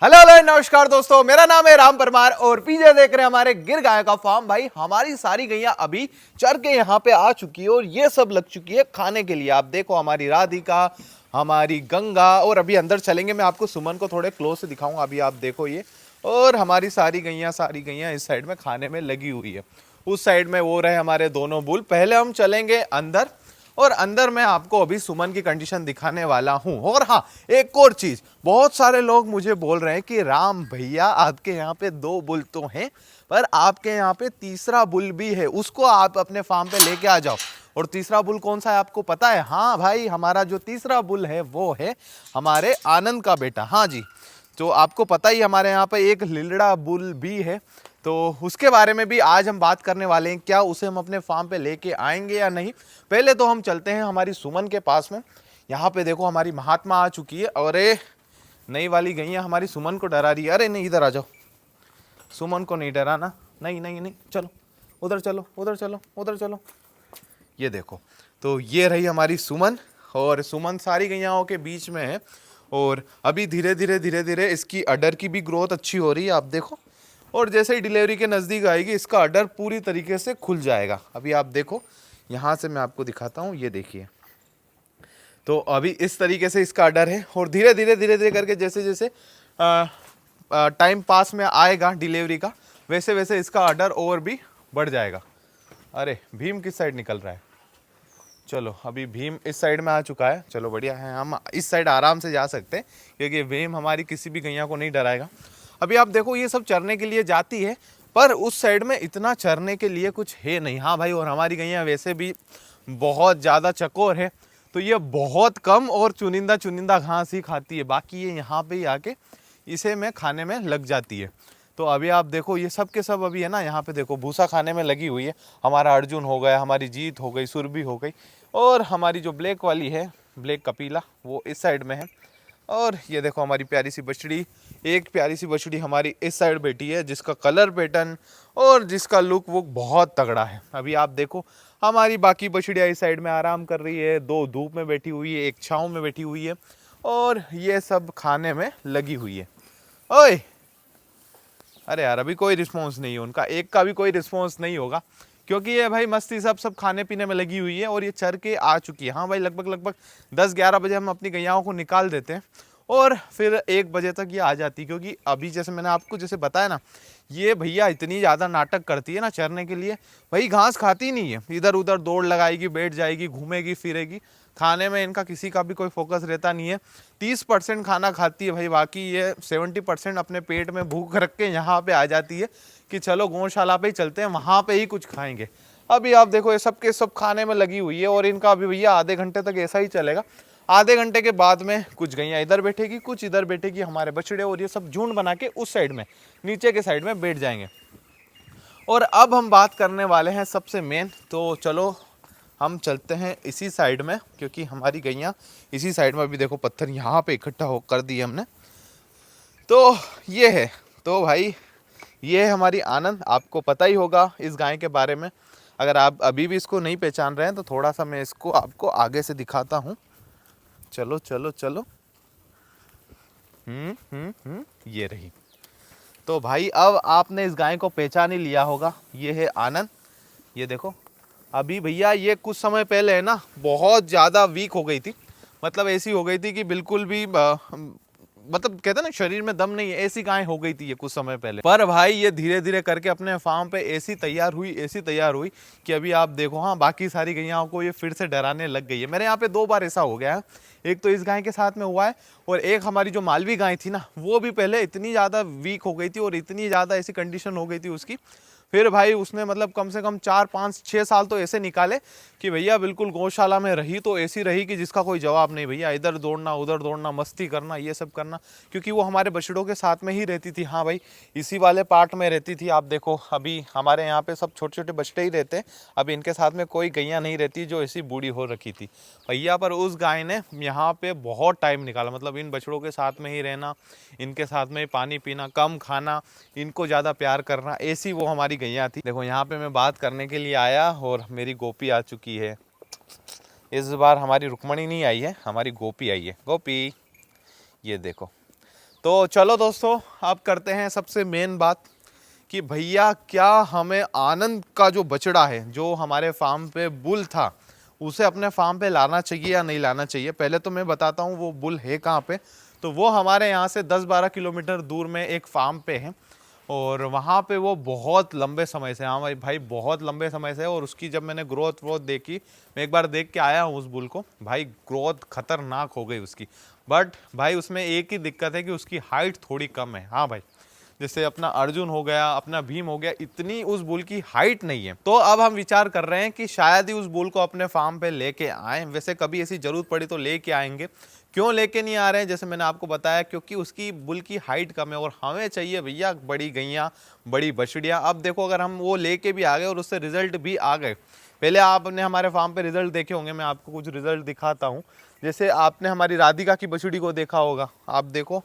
Hello hello नमस्कार दोस्तों, मेरा नाम है राम परमार और पीछे देख रहे हैं हमारे गिर गाय का फार्म। भाई हमारी सारी गैया अभी चर के यहाँ पे आ चुकी है और ये सब लग चुकी है खाने के लिए। आप देखो हमारी राधिका, हमारी गंगा, और अभी अंदर चलेंगे, मैं आपको सुमन को थोड़े क्लोज से दिखाऊंगा। अभी आप देखो ये, और हमारी सारी गैया इस साइड में खाने में लगी हुई है। उस साइड में वो रहे हमारे दोनों बुल। पहले हम चलेंगे अंदर, और अंदर मैं आपको अभी सुमन की कंडीशन दिखाने वाला हूं। और हाँ, एक और चीज, बहुत सारे लोग मुझे बोल रहे हैं कि राम भैया आपके यहाँ पे 2 बुल तो हैं, पर आपके यहाँ पे तीसरा बुल भी है, उसको आप अपने फार्म पे लेके आ जाओ। और तीसरा बुल कौन सा है आपको पता है? हाँ भाई, हमारा जो तीसरा बुल है वो है हमारे आनंद का बेटा। हाँ जी, तो आपको पता ही हमारे यहाँ पे एक लिलड़ा बुल भी है, तो उसके बारे में भी आज हम बात करने वाले हैं। क्या उसे हम अपने फार्म पे लेके आएंगे या नहीं। पहले तो हम चलते हैं हमारी सुमन के पास में। यहाँ पे देखो हमारी महात्मा आ चुकी है, और ये नई वाली गैया हमारी सुमन को डरा रही है। अरे नहीं, इधर आ जाओ, सुमन को नहीं डराना। नहीं नहीं नहीं, चलो उधर चलो, उधर चलो, उधर चलो। ये देखो, तो ये रही हमारी सुमन, और सुमन सारी गैयाओं के बीच में है। और अभी धीरे धीरे इसकी अडर की भी ग्रोथ अच्छी हो रही है, आप देखो। और जैसे ही डिलीवरी के नज़दीक आएगी इसका अडर पूरी तरीके से खुल जाएगा। अभी आप देखो, यहाँ से मैं आपको दिखाता हूँ, ये देखिए। तो अभी इस तरीके से इसका अडर है, और धीरे धीरे करके जैसे जैसे टाइम पास में आएगा डिलीवरी का, वैसे वैसे इसका अडर और भी बढ़ जाएगा। अरे भीम किस साइड निकल रहा है? चलो, अभी भीम इस साइड में आ चुका है। चलो बढ़िया है, हम इस साइड आराम से जा सकते हैं, क्योंकि भीम हमारी किसी भी गैया को नहीं डराएगा। अभी आप देखो, ये सब चरने के लिए जाती है, पर उस साइड में इतना चरने के लिए कुछ है नहीं। हाँ भाई, और हमारी गैया वैसे भी बहुत ज़्यादा चकोर है, तो ये बहुत कम और चुनिंदा घास ही खाती है। बाकी ये यहाँ पे ही आके इसे में खाने में लग जाती है। तो अभी आप देखो, ये सब के सब अभी है ना, यहाँ पे देखो भूसा खाने में लगी हुई है। हमारा अर्जुन हो गया, हमारी जीत हो गई, सुरभि हो गई, और हमारी जो ब्लैक वाली है, ब्लैक कपिला, वो इस साइड में है। और ये देखो हमारी प्यारी सी बछड़ी, एक प्यारी सी बछड़ी हमारी इस साइड बैठी है, जिसका कलर पैटर्न और जिसका लुक वो बहुत तगड़ा है। अभी आप देखो, हमारी बाकी बछड़ियाँ इस साइड में आराम कर रही है, 2 धूप में बैठी हुई है, एक छाँव में बैठी हुई है, और ये सब खाने में लगी हुई है। ओए, अरे यार, अभी कोई रिस्पॉन्स नहीं है उनका, एक का भी कोई रिस्पॉन्स नहीं होगा, क्योंकि ये भाई मस्ती सब खाने पीने में लगी हुई है, और ये चर के आ चुकी है। हाँ भाई, लगभग 10-11 बजे हम अपनी गैयाओं को निकाल देते हैं, और फिर 1 बजे तक ये आ जाती है। क्योंकि अभी जैसे मैंने आपको जैसे बताया ना, ये भैया इतनी ज़्यादा नाटक करती है ना चरने के लिए, भाई घास खाती नहीं है, इधर उधर दौड़ लगाएगी, बैठ जाएगी, घूमेगी फिरेगी। खाने में इनका किसी का भी कोई फोकस रहता नहीं है। 30% खाना खाती है भाई, बाकी ये 70% अपने पेट में भूख रख के यहाँ पे आ जाती है कि चलो गौशाला पे ही चलते हैं, वहाँ पे ही कुछ खाएंगे। अभी आप देखो, ये सब के सब खाने में लगी हुई है, और इनका अभी भैया आधे घंटे तक ऐसा ही चलेगा। आधे घंटे के बाद में कुछ गैया इधर बैठेगी, कुछ इधर बैठेगी, हमारे बछड़े, और ये सब झुंड बना के उस साइड में, नीचे के साइड में बैठ जाएंगे। और अब हम बात करने वाले हैं सबसे मेन, तो चलो हम चलते हैं इसी साइड में, क्योंकि हमारी गैया इसी साइड में। अभी देखो, पत्थर यहाँ पे इकट्ठा हो कर दिए हमने, तो ये है। तो भाई ये है हमारी आनंद। आपको पता ही होगा इस गाय के बारे में। अगर आप अभी भी इसको नहीं पहचान रहे हैं, तो थोड़ा सा मैं इसको आपको आगे से दिखाता हूँ। चलो चलो चलो, ये रही। तो भाई अब आपने इस गाय को पहचान ही लिया होगा, ये है आनंद। ये देखो, अभी भैया ये कुछ समय पहले है ना, बहुत ज़्यादा वीक हो गई थी। मतलब ऐसी हो गई थी कि बिल्कुल भी मतलब कहते हैं ना, शरीर में दम नहीं है, ऐसी गाय हो गई थी ये कुछ समय पहले। पर भाई ये धीरे धीरे करके अपने फार्म पे ऐसी तैयार हुई कि अभी आप देखो, हाँ, बाकी सारी गैयाओं को ये फिर से डराने लग गई है। मेरे यहाँ पे 2 बार ऐसा हो गया है। एक तो इस गाय के साथ में हुआ है, और एक हमारी जो मालवी गाय थी ना, वो भी पहले इतनी ज़्यादा वीक हो गई थी, और इतनी ज़्यादा ऐसी कंडीशन हो गई थी उसकी। फिर भाई उसने मतलब कम से कम 4-5-6 साल तो ऐसे निकाले कि भैया बिल्कुल गौशाला में रही तो ऐसी रही कि जिसका कोई जवाब नहीं। भैया इधर दौड़ना, उधर दौड़ना, मस्ती करना, ये सब करना, क्योंकि वो हमारे बछड़ों के साथ में ही रहती थी। हाँ भाई, इसी वाले पार्ट में रहती थी। आप देखो, अभी हमारे यहाँ पे सब छोटे छोटे बछड़े ही रहते हैं, अभी इनके साथ में कोई गैया नहीं रहती जो ऐसी बूढ़ी हो रखी थी भैया। पर उस गाय ने यहाँ पे बहुत टाइम निकाला, मतलब इन बछड़ों के साथ में ही रहना, इनके साथ में पानी पीना, कम खाना, इनको ज़्यादा प्यार करना, ऐसी वो हमारी गैया थी। देखो, यहाँ पे मैं बात करने के लिए आया, और मेरी गोपी आ चुकी है। इस बार हमारी रुक्मणी नहीं आई है, हमारी गोपी आई है। गोपी, ये देखो। तो चलो दोस्तों, अब करते हैं सबसे मेन बात कि भैया क्या हमें आनंद का जो बछड़ा है, जो हमारे फार्म पे बुल था, उसे अपने फार्म पे लाना चाहिए या नहीं लाना चाहिए। पहले तो मैं बताता हूँ वो बुल है कहाँ पे। तो वो हमारे यहाँ से 10-12 किलोमीटर दूर में एक फार्म पे है, और वहाँ पे वो बहुत लंबे समय से, हाँ भाई बहुत लंबे समय से। और उसकी जब मैंने ग्रोथ व्रोथ देखी, मैं एक बार देख के आया हूँ उस बुल को, भाई ग्रोथ खतरनाक हो गई उसकी। बट भाई उसमें एक ही दिक्कत है कि उसकी हाइट थोड़ी कम है। हाँ भाई, जैसे अपना अर्जुन हो गया, अपना भीम हो गया, इतनी उस बुल की हाइट नहीं है। तो अब हम विचार कर रहे हैं कि शायद ही उस बुल को अपने फार्म पे लेके आए। वैसे कभी ऐसी जरूरत पड़ी तो लेके आएंगे। क्यों लेके नहीं आ रहे हैं, जैसे मैंने आपको बताया, क्योंकि उसकी बुल की हाइट कम है और हमें चाहिए भैया बड़ी गैया, बड़ी बछड़ियाँ। अब देखो, अगर हम वो लेके भी आ गए और उससे रिजल्ट भी आ गए, पहले आपने हमारे फार्म पे रिजल्ट देखे होंगे, मैं आपको कुछ रिजल्ट दिखाता हूँ। जैसे आपने हमारी राधिका की बछड़ी को देखा होगा, आप देखो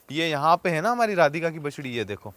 ये यहाँ पे है ना हमारी राधिका की बछड़ी, ये देखो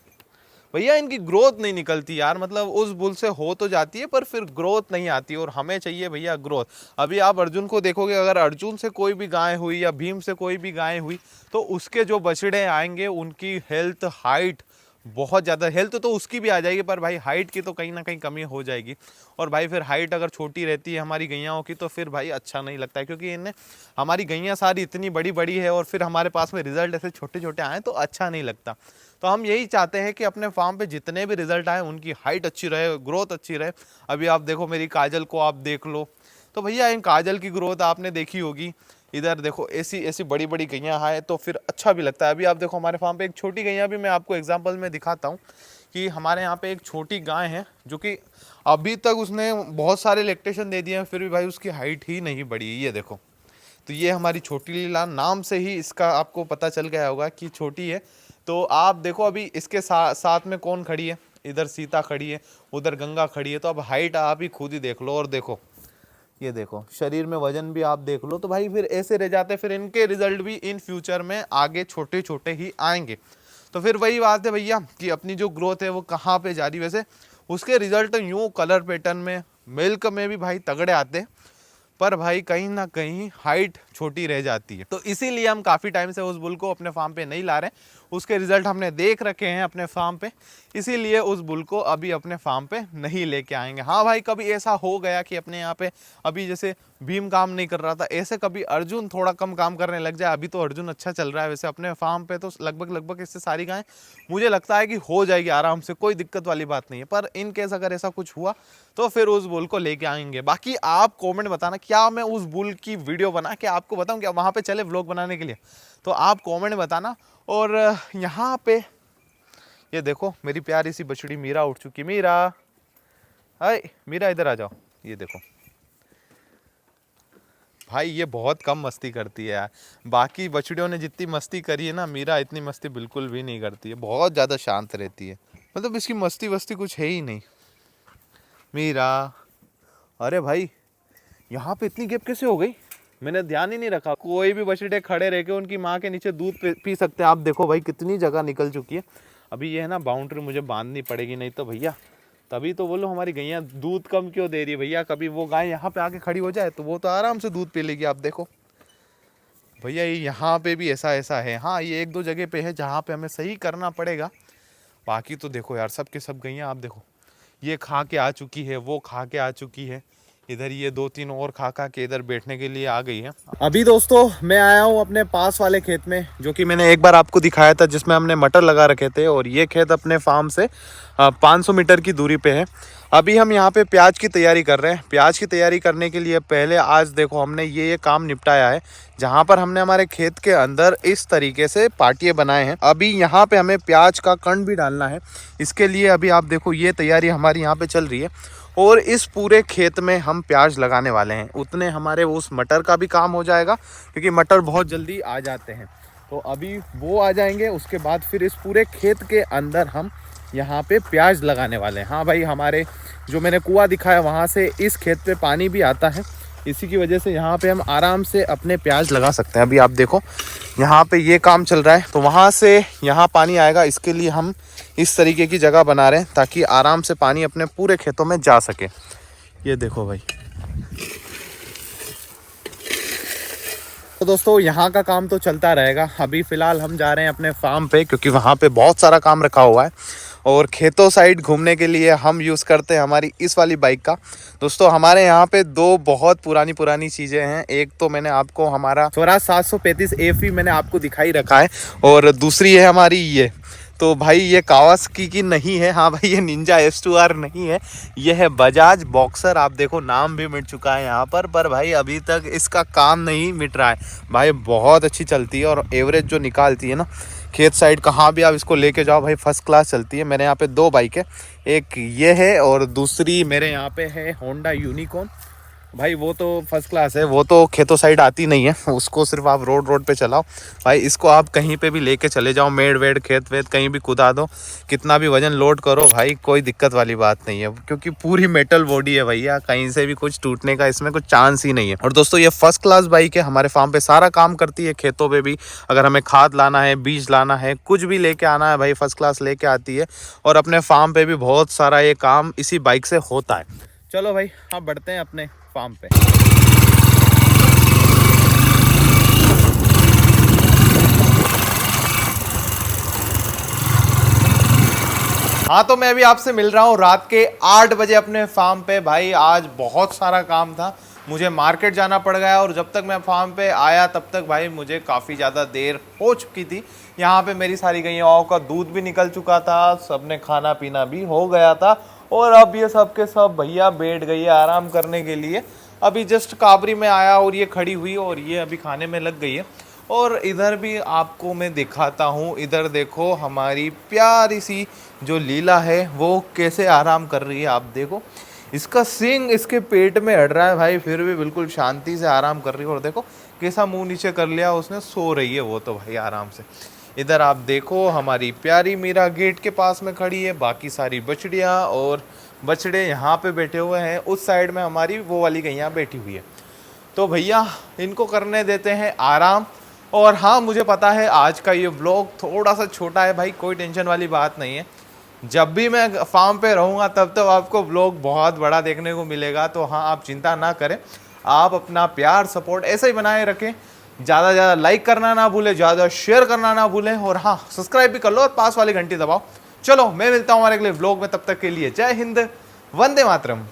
भैया इनकी ग्रोथ नहीं निकलती यार। मतलब उस बुल से हो तो जाती है पर फिर ग्रोथ नहीं आती, और हमें चाहिए भैया ग्रोथ। अभी आप अर्जुन को देखोगे, अगर अर्जुन से कोई भी गाय हुई या भीम से कोई भी गाय हुई, तो उसके जो बछड़े आएंगे उनकी हेल्थ, हाइट, बहुत ज़्यादा हेल्थ तो उसकी भी आ जाएगी, पर भाई हाइट की तो कहीं ना कहीं कमी हो जाएगी। और भाई फिर हाइट अगर छोटी रहती है हमारी गैयाओं की, तो फिर भाई अच्छा नहीं लगता है, क्योंकि इन्हें हमारी गैयाँ सारी इतनी बड़ी बड़ी है और फिर हमारे पास में रिजल्ट ऐसे छोटे छोटे आए तो अच्छा नहीं लगता। तो हम यही चाहते हैं कि अपने फार्म पे जितने भी रिजल्ट आए उनकी हाइट अच्छी रहे, ग्रोथ अच्छी रहे। अभी आप देखो मेरी काजल को आप देख लो, तो भैया इन काजल की ग्रोथ आपने देखी होगी। इधर देखो ऐसी ऐसी बड़ी बड़ी गैयाँ हैं तो फिर अच्छा भी लगता है। अभी आप देखो हमारे फार्म पे एक छोटी गैया भी मैं आपको एग्जांपल में दिखाता हूँ कि हमारे यहाँ पे एक छोटी गाय है जो कि अभी तक उसने बहुत सारे लैक्टेशन दे दिए हैं, फिर भी भाई उसकी हाइट ही नहीं बढ़ी। ये देखो, तो ये हमारी छोटी लीला, नाम से ही इसका आपको पता चल गया होगा कि छोटी है। तो आप देखो अभी इसके साथ में कौन खड़ी है, इधर सीता खड़ी है, उधर गंगा खड़ी है। तो अब हाइट आप ही खुद ही देख लो, और देखो ये देखो शरीर में वजन भी आप देख लो। तो भाई फिर ऐसे रह जाते, फिर इनके रिजल्ट भी इन फ्यूचर में आगे छोटे छोटे ही आएंगे। तो फिर वही बात है भैया कि अपनी जो ग्रोथ है वो कहाँ पे जा रही। वैसे उसके रिजल्ट यूँ कलर पैटर्न में, मिल्क में भी भाई तगड़े आते, पर भाई कहीं ना कहीं हाइट छोटी रह जाती है। तो इसीलिए हम काफ़ी टाइम से उस बुल को अपने फार्म पे नहीं ला रहे। उसके रिजल्ट हमने देख रखे हैं अपने फार्म पे, इसीलिए उस बुल को अभी अपने फार्म पे नहीं लेके आएंगे। हाँ भाई, कभी ऐसा हो गया कि अपने यहाँ पे अभी जैसे भीम काम नहीं कर रहा था, ऐसे कभी अर्जुन थोड़ा कम काम करने लग जाए। अभी तो अर्जुन अच्छा चल रहा है। वैसे अपने फार्म पे तो लगभग इससे सारी गायें मुझे लगता है कि हो जाएगी आराम से, कोई दिक्कत वाली बात नहीं है। पर इन केस अगर ऐसा कुछ हुआ तो फिर उस बुल को लेके आएंगे। बाकी आप कमेंट बताना, क्या मैं उस बुल की वीडियो बना के आपको बताऊं, क्या वहाँ पे चले व्लॉग बनाने के लिए, तो आप कमेंट बताना। और यहाँ पे ये देखो मेरी प्यारी सी बछड़ी मीरा उठ चुकी। मीरा, हाय मीरा, इधर आ जाओ। ये देखो भाई ये बहुत कम मस्ती करती है यार। बाकी बछड़ियों ने जितनी मस्ती करी है ना, मीरा इतनी मस्ती बिल्कुल भी नहीं करती है, बहुत ज़्यादा शांत रहती है। मतलब इसकी मस्ती वस्ती कुछ है ही नहीं। मीरा, अरे भाई यहाँ पे इतनी गैप कैसे हो गई, मैंने ध्यान ही नहीं रखा। कोई भी बछड़े खड़े रह के उनकी माँ के नीचे दूध पी सकते हैं। आप देखो भाई कितनी जगह निकल चुकी है। अभी ये है ना बाउंड्री मुझे बांधनी पड़ेगी, नहीं तो भैया तभी तो बोलो हमारी गैया दूध कम क्यों दे रही है भैया। कभी वो गाय यहाँ पे आके खड़ी हो जाए तो वो तो आराम से दूध पी लेगी। आप देखो भैया ये यहाँ पे भी ऐसा है। हाँ, ये 1-2 जगह पे है जहाँ पे हमें सही करना पड़ेगा। बाकी तो देखो यार सब के सब गैया, आप देखो ये खा के आ चुकी है, वो खा के आ चुकी है, इधर ये 2-3 और खा के इधर बैठने के लिए आ गई है। अभी दोस्तों मैं आया हूँ अपने पास वाले खेत में, जो कि मैंने एक बार आपको दिखाया था, जिसमें हमने मटर लगा रखे थे। और ये खेत अपने फार्म से 500 मीटर की दूरी पे है। अभी हम यहाँ पे प्याज की तैयारी कर रहे हैं। प्याज की तैयारी करने के लिए पहले आज देखो हमने ये काम निपटाया है, जहाँ पर हमने हमारे खेत के अंदर इस तरीके से पाटिये बनाए हैं। अभी यहाँ पे हमें प्याज का कंड भी डालना है। इसके लिए अभी आप देखो ये तैयारी हमारी यहाँ पे चल रही है, और इस पूरे खेत में हम प्याज लगाने वाले हैं। उतने हमारे उस मटर का भी काम हो जाएगा, क्योंकि मटर बहुत जल्दी आ जाते हैं। तो अभी वो आ जाएंगे, उसके बाद फिर इस पूरे खेत के अंदर हम यहाँ पे प्याज लगाने वाले हैं। हाँ भाई, हमारे जो मैंने कुआं दिखाया वहाँ से इस खेत पे पानी भी आता है, इसी की वजह से यहाँ पे हम आराम से अपने प्याज लगा सकते हैं। अभी आप देखो यहाँ पे ये काम चल रहा है, तो वहाँ से यहाँ पानी आएगा। इसके लिए हम इस तरीके की जगह बना रहे हैं ताकि आराम से पानी अपने पूरे खेतों में जा सके। ये देखो भाई, तो दोस्तों यहाँ का काम तो चलता रहेगा। अभी फ़िलहाल हम जा रहे हैं अपने फार्म पे, क्योंकि वहाँ पे बहुत सारा काम रखा हुआ है। और खेतों साइड घूमने के लिए हम यूज़ करते हैं हमारी इस वाली बाइक का। दोस्तों हमारे यहाँ पे दो बहुत पुरानी पुरानी चीज़ें हैं। एक तो मैंने आपको हमारा स्वराज 735 एफई मैंने आपको दिखाई रखा है, और दूसरी है हमारी ये। तो भाई ये कावासाकी की नहीं है, हाँ भाई ये निंजा S2R नहीं है, ये है बजाज बॉक्सर। आप देखो नाम भी मिट चुका है यहाँ पर भाई अभी तक इसका काम नहीं मिट रहा है। भाई बहुत अच्छी चलती है, और एवरेज जो निकालती है ना खेत साइड कहाँ भी आप इसको लेके जाओ भाई फर्स्ट क्लास चलती है। मेरे यहाँ पे दो बाइक है, एक ये है और दूसरी मेरे यहाँ पे है होंडा यूनिकॉर्न। भाई वो तो फर्स्ट क्लास है, वो तो खेतों साइड आती नहीं है, उसको सिर्फ आप रोड पे चलाओ। भाई इसको आप कहीं पे भी लेके चले जाओ, मेड़ वेड़ खेत वेत कहीं भी कुदा दो, कितना भी वजन लोड करो भाई, कोई दिक्कत वाली बात नहीं है, क्योंकि पूरी मेटल बॉडी है भैया, कहीं से भी कुछ टूटने का इसमें कुछ चांस ही नहीं है। और दोस्तों ये फर्स्ट क्लास बाइक है, हमारे फार्म पे सारा काम करती है। खेतों पे भी अगर हमें खाद लाना है, बीज लाना है, कुछ भी लेके आना है भाई फर्स्ट क्लास लेके आती है। और अपने फार्म पे भी बहुत सारा ये काम इसी बाइक से होता है। चलो भाई आप बढ़ते हैं अपने फार्म पे। हाँ तो मैं अभी आपसे मिल रहा हूँ रात के 8 बजे अपने फार्म पे। भाई आज बहुत सारा काम था, मुझे मार्केट जाना पड़ गया, और जब तक मैं फार्म पे आया तब तक भाई मुझे काफ़ी ज़्यादा देर हो चुकी थी। यहाँ पे मेरी सारी गैयाओं का दूध भी निकल चुका था, सबने खाना पीना भी हो गया था, और अब ये सब के सब भैया बैठ गई है आराम करने के लिए। अभी जस्ट काबरी में आया और ये खड़ी हुई, और ये अभी खाने में लग गई है। और इधर भी आपको मैं दिखाता हूँ, इधर देखो हमारी प्यारी सी जो लीला है वो कैसे आराम कर रही है। आप देखो इसका सींग इसके पेट में अड़ रहा है भाई, फिर भी बिल्कुल शांति से आराम कर रही है। और देखो कैसा मुंह नीचे कर लिया उसने, सो रही है वो तो भाई आराम से। इधर आप देखो हमारी प्यारी मीरा गेट के पास में खड़ी है, बाकी सारी बछड़ियाँ और बछड़े यहाँ पे बैठे हुए हैं। उस साइड में हमारी वो वाली गैया बैठी हुई है। तो भैया इनको करने देते हैं आराम। और हाँ मुझे पता है आज का ये व्लॉग थोड़ा सा छोटा है भाई, कोई टेंशन वाली बात नहीं है। जब भी मैं फार्म पे रहूँगा तब तो आपको व्लॉग बहुत बड़ा देखने को मिलेगा। तो हाँ आप चिंता ना करें, आप अपना प्यार सपोर्ट ऐसे ही बनाए रखें। ज़्यादा से ज़्यादा लाइक करना ना भूलें, ज़्यादा शेयर करना ना भूलें, और हाँ सब्सक्राइब भी कर लो और पास वाली घंटी दबाओ। चलो मैं मिलता हूँ हमारे अगले व्लॉग में, तब तक के लिए जय हिंद, वंदे मातरम।